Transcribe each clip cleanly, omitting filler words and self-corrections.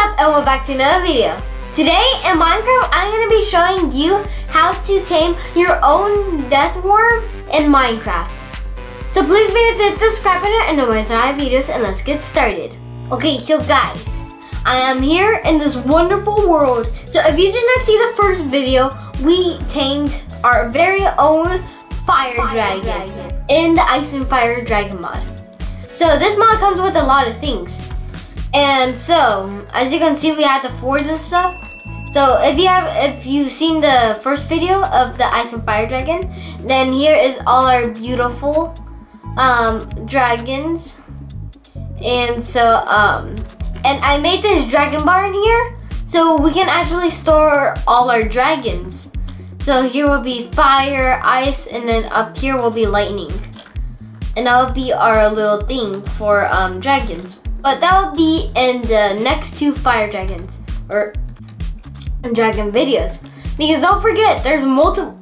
up, and welcome back to another video. Today in Minecraft, I'm going to be showing you how to tame your own death worm in Minecraft. So please be sure to hit the subscribe button and notice my videos, and let's get started. Okay, so guys, I am here in this wonderful world. So if you did not see the first video, we tamed our very own fire dragon in the Ice and Fire Dragon mod. So this mod comes with a lot of things. And so, as you can see, we have the forge and stuff. So if you've seen the first video of the Ice and Fire Dragon, then here is all our beautiful dragons. And so and I made this dragon bar in here, so we can actually store all our dragons. So here will be fire, ice, and then up here will be lightning. And that will be our little thing for dragons. But that will be in the next two fire dragons or dragon videos. Because don't forget, there's multiple.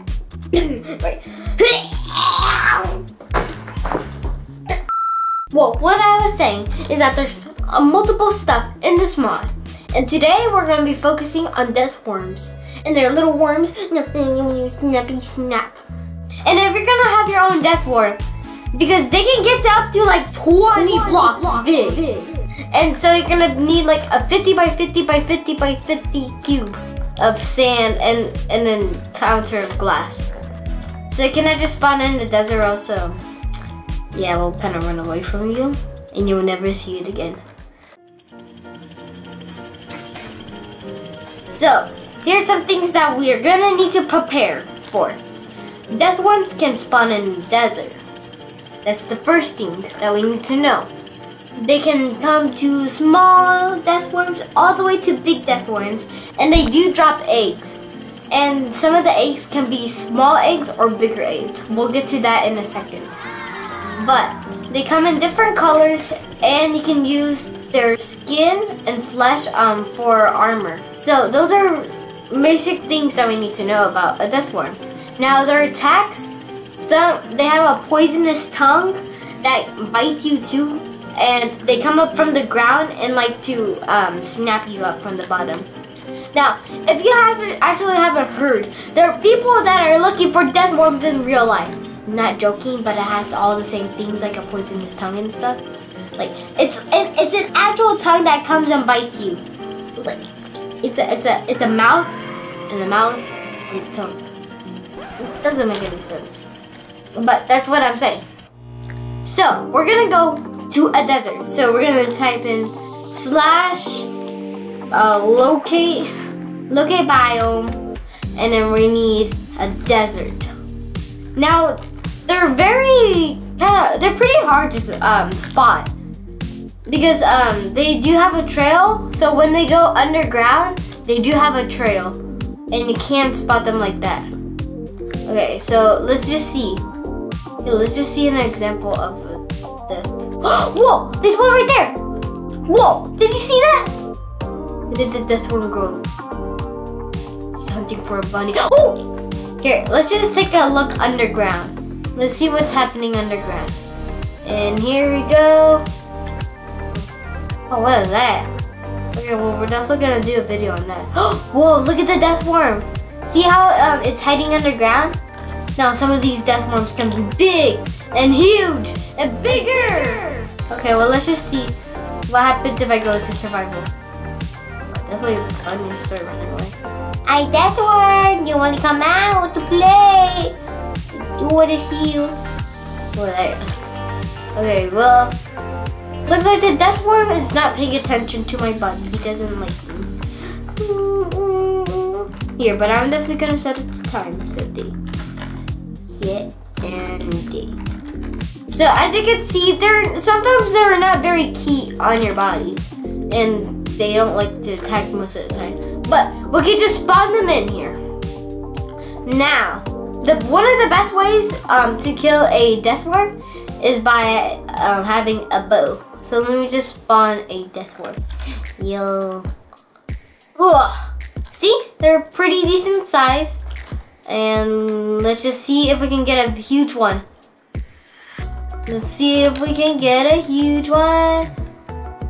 Well, what I was saying is that there's multiple stuff in this mod. And today we're going to be focusing on death worms. And they're little worms, nothing you snappy snap. And if you're going to have your own death worm, because they can get up to like 20 blocks big. And so you're gonna need like a 50 by 50 by 50 by 50 cube of sand and then counter of glass. So can I just spawn in the desert also? Yeah, we'll kind of run away from you and you will never see it again. So here's some things that we are gonna need to prepare for. Death worms can spawn in the desert. That's the first thing that we need to know. They can come to small death worms all the way to big death worms, and they do drop eggs. And some of the eggs can be small eggs or bigger eggs. We'll get to that in a second. But they come in different colors, and you can use their skin and flesh for armor. So those are basic things that we need to know about a death worm. Now their attacks, they have a poisonous tongue that bites you too. And they come up from the ground and like to snap you up from the bottom. Now, if you haven't heard, there are people that are looking for death worms in real life. I'm not joking, but it has all the same things like a poisonous tongue and stuff. Like it's an actual tongue that comes and bites you. Like it's a mouth and the mouth and the tongue. It doesn't make any sense, but that's what I'm saying. So we're gonna go to a desert. So we're gonna type in slash locate biome, and then we need a desert. Now they're they're pretty hard to spot because they do have a trail. So when they go underground, they do have a trail, and you can't spot them like that. Okay, so let's just see. Let's just see an example of that. Whoa! There's one right there! Whoa! Did you see that? Where did the death worm grow? He's hunting for a bunny. Oh! Here, let's just take a look underground. Let's see what's happening underground. And here we go. Oh, what is that? Okay, well, we're also gonna do a video on that. Whoa! Look at the death worm. See how it's hiding underground? Now some of these death worms can be big and huge and bigger. Okay, well let's just see what happens if I go to survival. That's like funny to start running away. Hi death worm, you want to come out to play? Do what is you? Okay, well, looks like the death worm is not paying attention to my body. He doesn't like me. Here, but I'm definitely gonna set it to time. Set day. Hit and day. So as you can see, sometimes they're not very key on your body, and they don't like to attack most of the time. But we can just spawn them in here. Now, one of the best ways to kill a death worm is by having a bow. So let me just spawn a death worm. Yo. Ugh. See, they're pretty decent size. And let's just see if we can get a huge one. Let's see if we can get a huge one.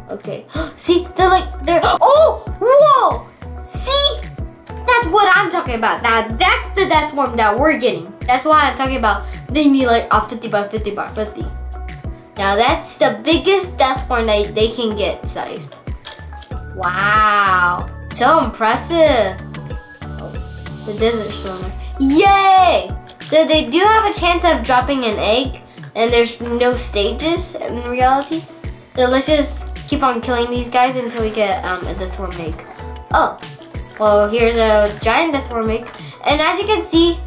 Okay. See, they're. Oh! Whoa! See? That's what I'm talking about. Now that's the death worm that we're getting. That's why I'm talking about they need like a 50 by 50 by 50. Now that's the biggest death worm that they can get sized. Wow. So impressive. Oh, the desert swimmer. Yay! So they do have a chance of dropping an egg, and there's no stages in reality. So let's just keep on killing these guys until we get a death worm egg. Oh, well here's a giant death worm egg, and as you can see,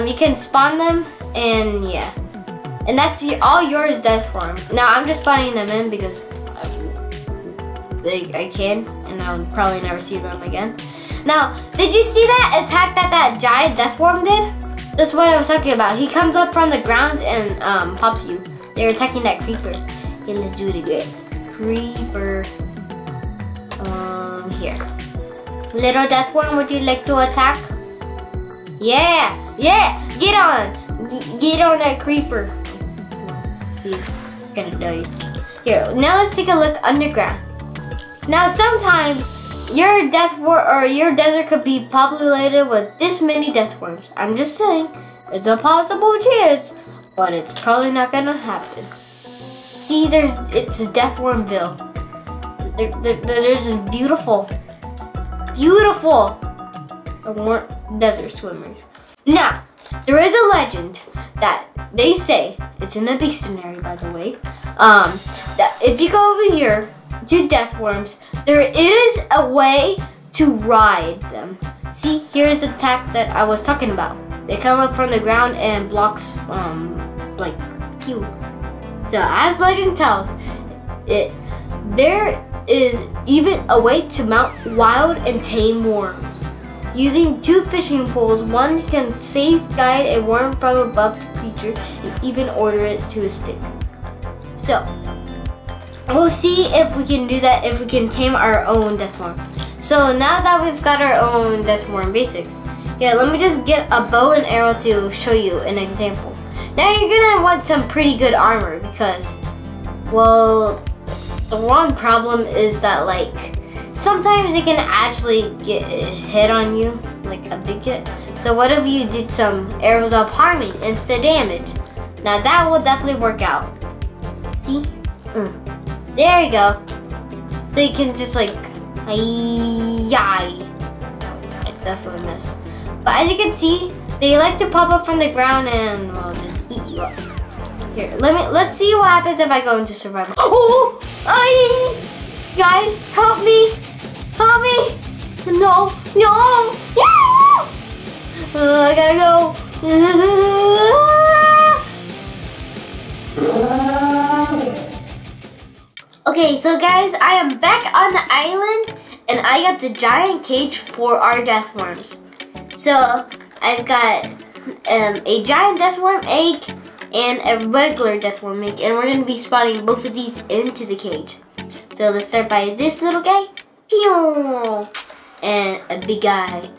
you can spawn them, and yeah, and that's all yours death worm. Now I'm just spawning them in because I can, and I'll probably never see them again. Now, did you see that attack that giant death worm did? That's what I was talking about. He comes up from the ground and pops you. They're attacking that creeper. Okay, let's do it again. Creeper. Here. Little death worm, would you like to attack? Yeah, yeah. Get on. Get on that creeper. He's gonna die. Here. Now let's take a look underground. Now sometimes your death worm or your desert could be populated with this many death worms. I'm just saying, it's a possible chance, but it's probably not gonna happen. See, it's Death Wormville. There's just beautiful desert swimmers. Now, there is a legend that they say, it's in a bestiary by the way, that if you go over here to death worms, there is a way to ride them. See, here's the attack that I was talking about. They come up from the ground and blocks, like, pew. So, as legend tells, there is even a way to mount wild and tame worms. Using 2 fishing poles, one can safe guide a worm from above the creature and even order it to a stick. So, we'll see if we can do that, if we can tame our own death worm. So now that we've got our own death worm basics, yeah, let me just get a bow and arrow to show you an example. Now you're gonna want some pretty good armor because, well, the one problem is that like, sometimes it can actually get a hit on you, like a big hit. So what if you did some arrows of harming instead damage? Now that will definitely work out. See? There you go. So you can just like, I definitely missed. But as you can see, they like to pop up from the ground and well, just eat you up. Here, let's see what happens if I go into survival. Oh, guys, help me, help me! No, no, I gotta go. Okay, so guys, I am back on the island and I got the giant cage for our death worms. So I've got a giant death worm egg and a regular death worm egg, and we're going to be spawning both of these into the cage. So let's start by this little guy, pew, and a big guy.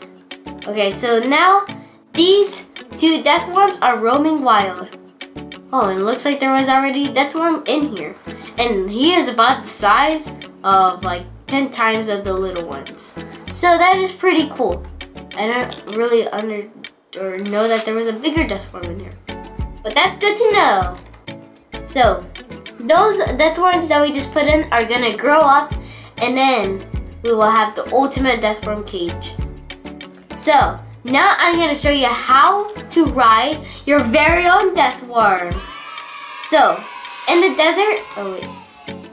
Okay, so now these 2 death worms are roaming wild. Oh, and it looks like there was already a death worm in here. And he is about the size of like 10 times of the little ones. So that is pretty cool. I don't really know that there was a bigger death worm in here. But that's good to know. So those death worms that we just put in are gonna grow up, and then we will have the ultimate death worm cage. So now I'm gonna show you how to ride your very own death worm. So in the desert,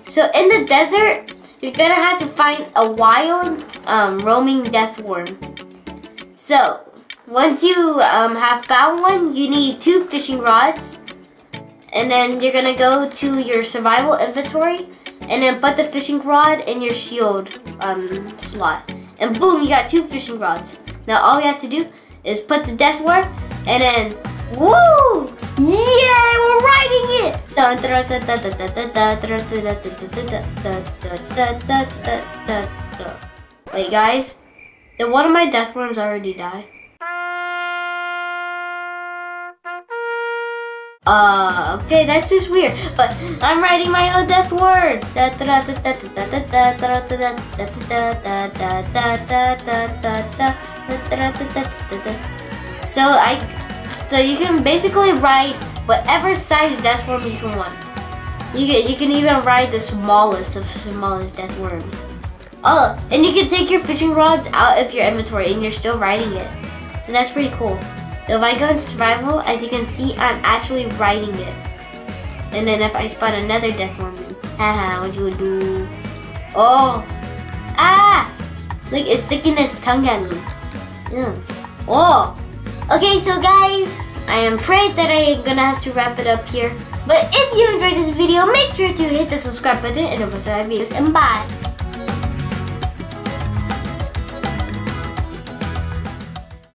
So in the desert, you're gonna have to find a wild roaming death worm. So once you have found one, you need 2 fishing rods, and then you're gonna go to your survival inventory and then put the fishing rod in your shield slot, and boom, you got 2 fishing rods. Now all you have to do is put the death worm, and then woo! Yeah, we're riding it! Wait, guys, did one of my death worms already die? Okay, that's just weird. But I'm writing my own death word. So you can basically write whatever size death worm you can want. You can even write the smallest of smallest death worms. Oh, and you can take your fishing rods out of your inventory and you're still writing it. So that's pretty cool. So if I go into survival, as you can see, I'm actually writing it. And then if I spawn another death worm, haha, what you would do? Oh, ah! Look, it's sticking its tongue at me. Yeah. Oh. Okay, so guys, I am afraid that I am gonna have to wrap it up here. But if you enjoyed this video, make sure to hit the subscribe button and post our videos. And bye.